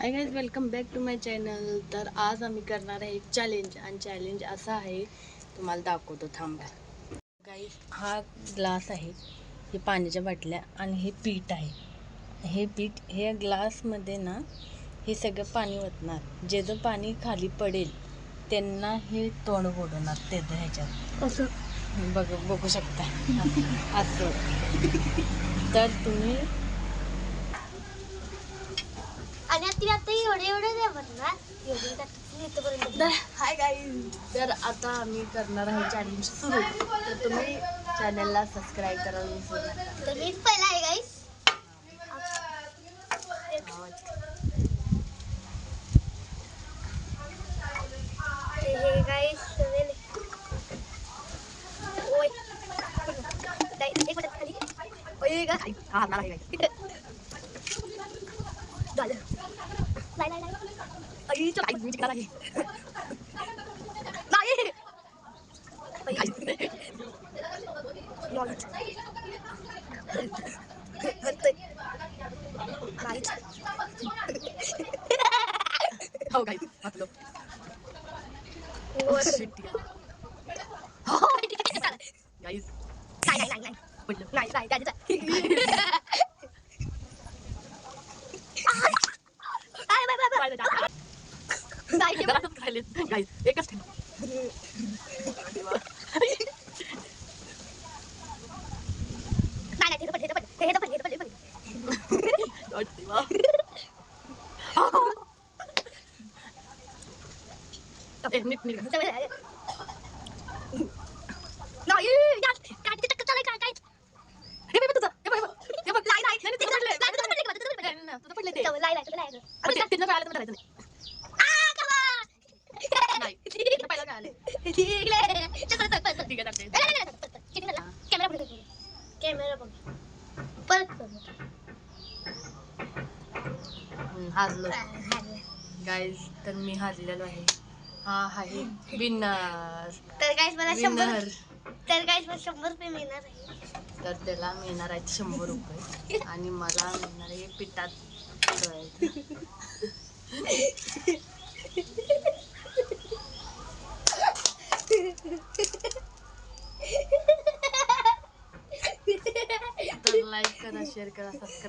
High guys, welcome back to my channel. तर आज आम्ही करणार आहे एक चॅलेंज आणि चॅलेंज असा आहे, तुम्हाला दाखवतो थांबा. गाईज, हा ग्लास आहे, हे पाण्याच्या बाटल्या आणि हे पीठ आहे. हे पीठ हे ग्लासमध्ये ना हे सगळं पाणी ओतणार. जे जर पाणी खाली पडेल त्यांना हे तोंड बुडवणार त्याचं ह्याच्यात असं बघू शकता असं. तर तुम्ही आणि आता एवढे हाय गाईज, तर आता आम्ही करणार आहे चॅलेंज सुरू. तर तुम्ही चॅनलला सबस्क्राईब करायला विसरू नका. तर मीच पहिला आहे गाईस. हे गाईस ओय एक मिनिट खाली ओय गा हा नाही गाईस झालं नाही आई चल आई मी चिकन आहे नाही हो गाईज, आपलं गाईज पडलं गाईज एकच हारलो गाईज. तर मी हारलेलो आहे. हा आहे विनर. तर गाईस मला 100 विनर. तर गाईस मला 100 रुपये मिळणार आहे. तर त्याला मिळणार आहेत 100 रुपये आणि मला मिळणार आहे पिठात तर लाईक करा, शेअर करा, सबस्क्राईब